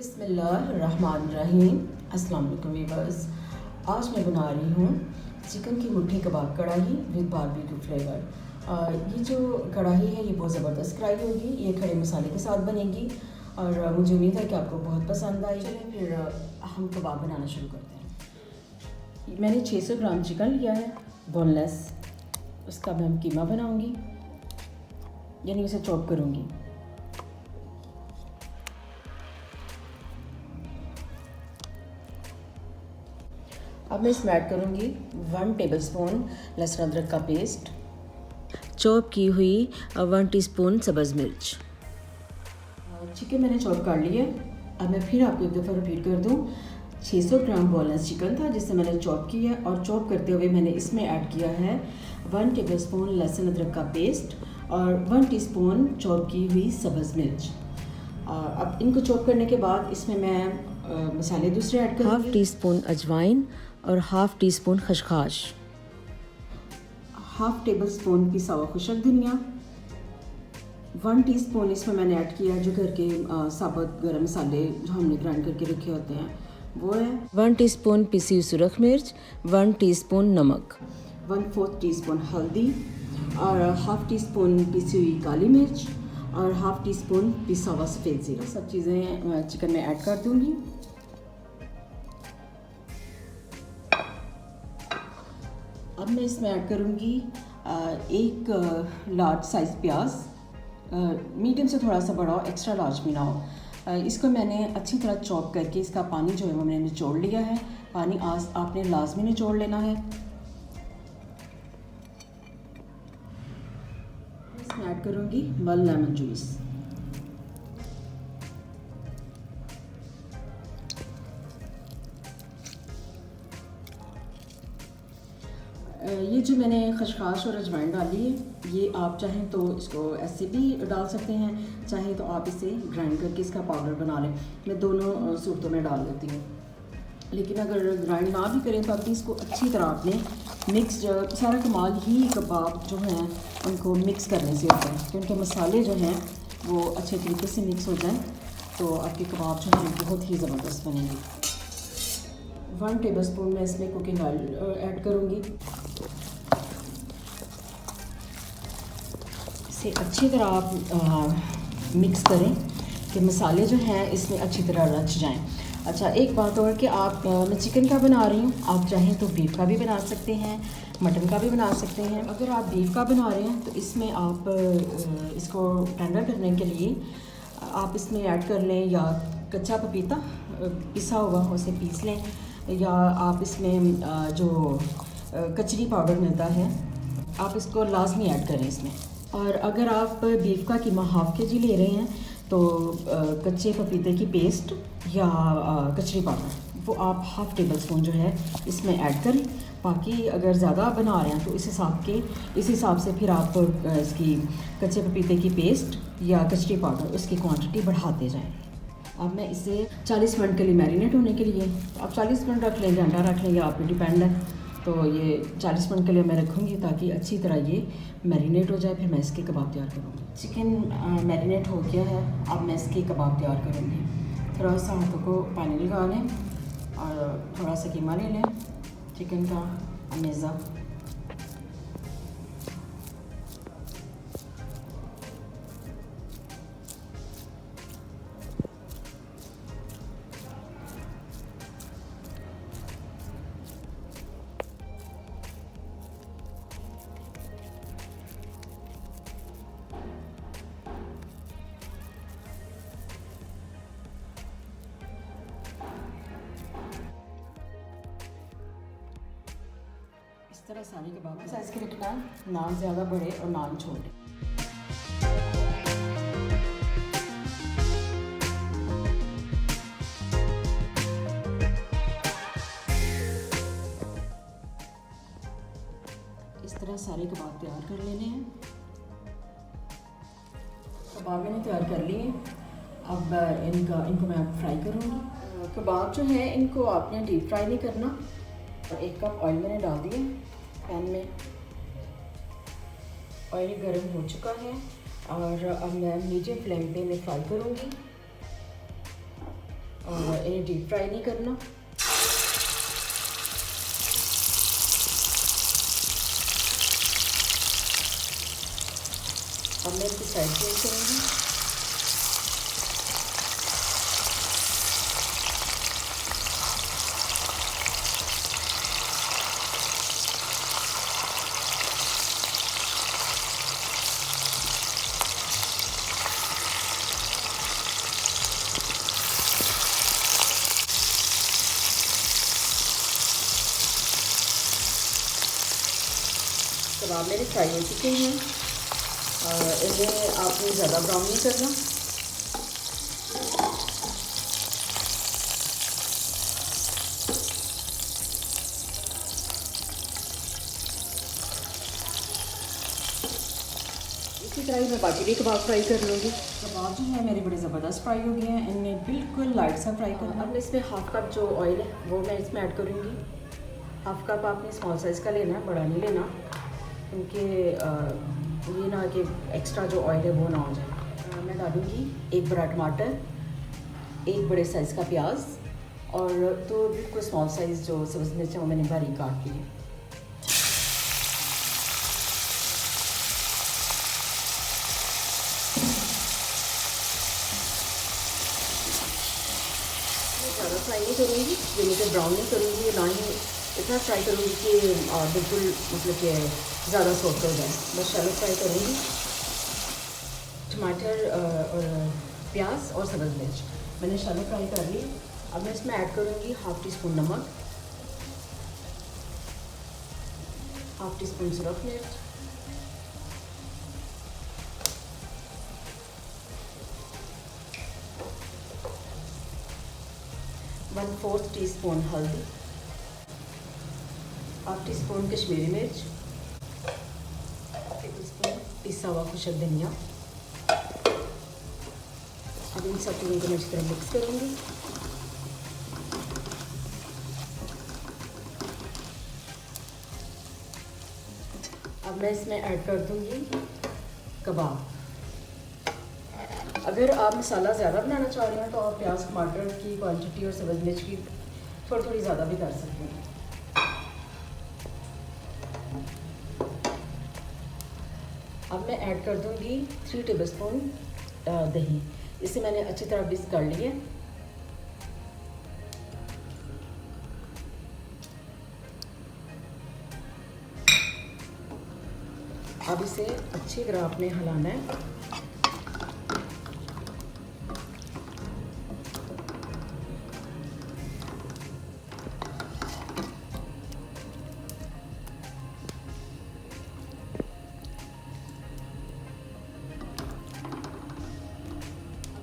बिस्मिल्लाहिर्रहमानिर्रहीम। अस्सलाम वालेकुम व्यूअर्स। आज मैं बना रही हूँ चिकन की मुट्ठी कबाब कढ़ाई विद बारबेक्यू फ्लेवर। ये जो कढ़ाई है ये बहुत ज़बरदस्त कढ़ाई होगी। ये खड़े मसाले के साथ बनेगी और मुझे उम्मीद है कि आपको बहुत पसंद आई। चलिए फिर हम कबाब बनाना शुरू करते हैं। मैंने 600 ग्राम चिकन लिया है बोनलेस। उसका मैं कीमा बनाऊँगी, यानी उसे चॉप करूँगी। अब मैं इसमें ऐड करूँगी 1 टेबलस्पून लहसुन अदरक का पेस्ट, चॉप की हुई 1 टीस्पून सब्ज़ मिर्च। चिकन मैंने चॉप कर लिया। अब मैं फिर आपको एक दफ़ा रिपीट कर दूँ, 600 ग्राम बोनलेस चिकन था जिसे मैंने चॉप किया और चॉप करते हुए मैंने इसमें ऐड किया है 1 टेबलस्पून लहसुन अदरक का पेस्ट और 1 टीस्पून चॉप की हुई सब्ज़ मिर्च। अब इनको चॉप करने के बाद इसमें मैं मसाले दूसरे ऐड करूँगी। 1/2 टीस्पून अजवाइन और 1/2 टीस्पून खसखस, 1/2 टेबलस्पून पिसा हुआ खुशक धनिया, 1 टीस्पून इसमें मैंने ऐड किया जो घर के साबुत गरम मसाले जो हमने ग्राइंड करके रखे होते हैं वो है। 1 टीस्पून पिसी हुई सुरख मिर्च, 1 टीस्पून नमक, 1/4 टीस्पून हल्दी और 1/2 टीस्पून पिसी हुई काली मिर्च और 1/2 टीस्पून पिसा हुआ सफ़ेद ज़ीरा। सब चीज़ें चिकन में ऐड कर दूँगी। अब मैं इसमें ऐड करूँगी एक लार्ज साइज़ प्याज, मीडियम से थोड़ा सा बड़ा हो, एक्स्ट्रा लार्ज भी ना हो। इसको मैंने अच्छी तरह चॉप करके इसका पानी जो है वो मैंने निचोड़ लिया है। पानी आपने लाजमी निचोड़ लेना है। इसमें ऐड करूँगी 1 लेमन जूस। ये जो मैंने खसखस और अजवाइन डाली है ये आप चाहें तो इसको ऐसे भी डाल सकते हैं, चाहें तो आप इसे ग्राइंड करके इसका पाउडर बना लें। मैं दोनों सूरतों में डाल देती हूँ, लेकिन अगर ग्राइंड ना भी करें तो आपने इसको अच्छी तरह आपने मिक्स, सारा कमाल ही कबाब जो हैं उनको मिक्स करने से होता है, क्योंकि मसाले जो हैं वो अच्छे तरीके से मिक्स हो जाएं तो आपके कबाब जो हैं बहुत ही ज़बरदस्त बनेंगे। 1 टेबलस्पून मैं इसमें कुकिंग ऑयल ऐड करूँगी। इसे अच्छी तरह आप मिक्स करें कि मसाले जो हैं इसमें अच्छी तरह रच जाएं। अच्छा, एक बात और कि आप, मैं चिकन का बना रही हूँ, आप चाहें तो बीफ का भी बना सकते हैं, मटन का भी बना सकते हैं। अगर आप बीफ का बना रहे हैं तो इसमें आप इसको टेंडर करने के लिए आप इसमें ऐड कर लें या कच्चा पपीता पिसा हुआ उसे पीस लें, या आप इसमें जो कचरी पाउडर मिलता है आप इसको लाजमी ऐड करें इसमें। और अगर आप बीफ का कीमा 1/2 kg ले रहे हैं तो कच्चे पपीते की पेस्ट या कचरी पाउडर वो आप 1/2 टेबलस्पून जो है इसमें ऐड करें। बाकी अगर ज़्यादा बना रहे हैं तो इस हिसाब से फिर आप इसकी कच्चे पपीते की पेस्ट या कचरी पाउडर उसकी क्वांटिटी बढ़ाते जाएं। अब मैं इसे 40 मिनट के लिए मैरिनेट होने के लिए, आप 40 मिनट रख लें, घंटा रख लें, या आप पे डिपेंड है। तो ये 40 मिनट के लिए मैं रखूँगी ताकि अच्छी तरह ये मैरिनेट हो जाए, फिर मैं इसके कबाब तैयार करूँगी। चिकन मैरिनेट हो गया है, अब मैं इसके कबाब तैयार करूँगी। थोड़ा सा हाथों को पानी लगा लें और थोड़ा सा कीमा ले लें चिकन का अमेज़ा। इस तरह सारे कबाब साइज़ के रखना, ना ज़्यादा बड़े और ना छोटे। इस तरह सारे कबाब तैयार कर लेने हैं। कबाब मैंने तैयार कर लिए। अब इनको मैं फ्राई करूँगी। कबाब जो है इनको आपने डीप फ्राई नहीं करना। और 1 कप ऑयल मैंने डाल दिया पैन में। ऑयल गर्म हो चुका है और अब मैं मीडियम फ्लेम पे मैं फ्राई करूँगी। और इन्हें डीप फ्राई नहीं करना। अब मैं इसकी साइड चेंज करूँगी। कबाब मेरे फ्राई हो चुके हैं और इन्हें आपने ज़्यादा ब्राउन नहीं करना। इसी तरह ही मैं बाकी भी कबाब फ्राई कर लूँगी। कबाब जो है मेरे बड़े ज़बरदस्त फ्राई हो गए हैं। इन्हें बिल्कुल लाइट सा फ्राई करना। अब इसमें हाफ़ कप जो ऑयल है वो मैं इसमें ऐड करूँगी। हाफ़ कप आपने स्मॉल साइज़ का लेना है, बड़ा नहीं लेना, क्योंकि ये ना कि एक्स्ट्रा जो ऑयल है वो ना हो जाए। मैं डालूँगी एक बड़ा टमाटर, एक बड़े साइज़ का प्याज और तो बिल्कुल स्मॉल साइज़ जो सब्ज़ मिर्च है वो मैंने बारीक काट ली है। ज़्यादा फ्राई नहीं करूँगी, यानी कि ब्राउन नहीं करूँगी, ना ही इतना फ्राई करूँगी कि बिल्कुल मतलब कि ज़्यादा सॉफ्ट हो जाए। बस शैलो फ्राई करूँगी। टमाटर और प्याज और सब्ज़ मिर्च मैंने शैलो फ्राई कर ली। अब मैं इसमें ऐड करूँगी हाफ़ टी स्पून नमक, हाफ़ टी स्पून सूरख मिर्च, वन फोर्थ टी स्पून हल्दी, हाफ़ टी स्पून कश्मीरी मिर्च, एक स्पून पिसा हुआ खुशक धनिया। अब इन सब चीज़ों को मैं अच्छी तरह मिक्स करूँगी। अब मैं इसमें ऐड कर दूँगी कबाब। अगर आप मसाला ज़्यादा बनाना चाह रहे हैं तो आप प्याज टमाटर की क्वांटिटी और सब्ज़ मिर्च की थोड़ी थोड़ी ज़्यादा भी कर सकते हैं। अब मैं ऐड कर दूँगी 3 टेबलस्पून दही। इसे मैंने अच्छी तरह मिक्स कर लिया। अब इसे अच्छी तरह आपने हिलाना है।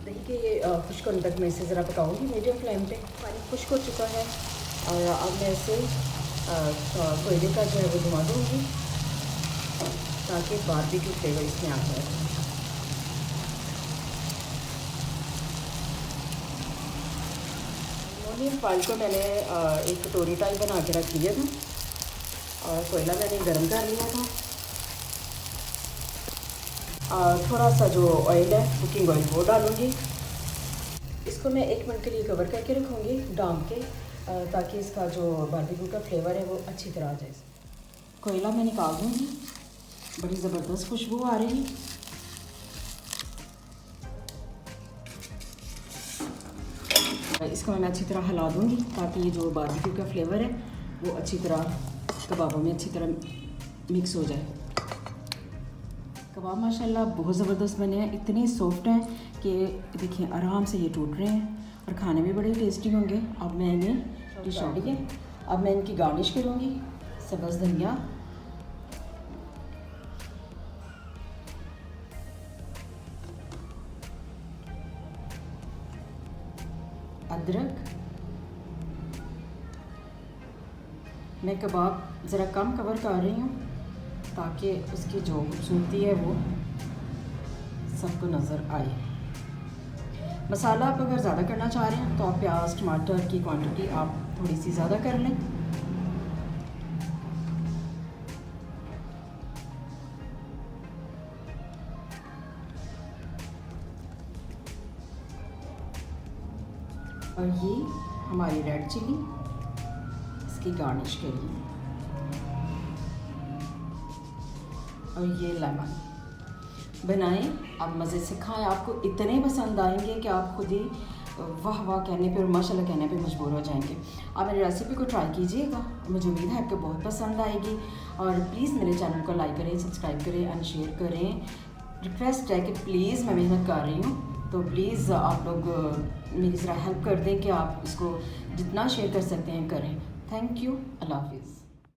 दही के खुश्क होने तक मैं इसे ज़रा पकाऊंगी मीडियम फ्लेम पे। पानी खुश्क हो चुका है और अब मैं इसे कोयले का जो है वो घुमा दूँगी ताकि बारबेक्यू फ्लेवर इसमें आ जाए। एल्युमिनियम फॉइल को मैंने एक कटोरी टाइप बना के रख लिया था और कोयला मैंने गर्म कर लिया था। थोड़ा सा जो ऑयल है कुकिंग ऑयल वो डालूँगी। इसको मैं 1 मिनट के लिए कवर करके रखूँगी ढाँप के, ताकि इसका जो बारबेक्यू का फ्लेवर है वो अच्छी तरह आ जाए। कोयला मैं निकाल दूँगी। बड़ी ज़बरदस्त खुशबू आ रही है। इसको मैं अच्छी तरह हिला दूँगी ताकि ये जो बारबेक्यू का फ्लेवर है वो अच्छी तरह कबाबों में अच्छी तरह मिक्स हो जाए। कबाब माशाल्लाह बहुत ज़बरदस्त बने हैं, इतने सॉफ्ट हैं कि देखिए आराम से ये टूट रहे हैं और खाने में बड़े टेस्टी होंगे। अब मैं इन्हें डिश आउट है। अब मैं इनकी गार्निश करूँगी सब्ज़ धनिया, अदरक। मैं कबाब ज़रा कम कवर कर रही हूँ ताकि उसकी जो खूबसूरती है वो सबको नज़र आए। मसाला आप अगर ज़्यादा करना चाह रहे हैं तो आप प्याज टमाटर की क्वांटिटी आप थोड़ी सी ज़्यादा कर लें। और ये हमारी रेड चिली इसकी गार्निश के लिए, और ये लेमन। बनाएं, आप मज़े से खाएं, आपको इतने पसंद आएंगे कि आप खुद ही वाह वाह कहने पे और माशाल्लाह कहने पे मजबूर हो जाएंगे। आप मेरी रेसिपी को ट्राई कीजिएगा, मुझे उम्मीद है आपको बहुत पसंद आएगी। और प्लीज़ मेरे चैनल को लाइक करें, सब्सक्राइब करें एंड शेयर करें। रिक्वेस्ट है कि प्लीज़, मैं मेहनत कर रही हूँ तो प्लीज़ आप लोग मेरी ज़रा हेल्प कर दें कि आप इसको जितना शेयर कर सकते हैं करें। थैंक यू, अल्लाह हाफिज़।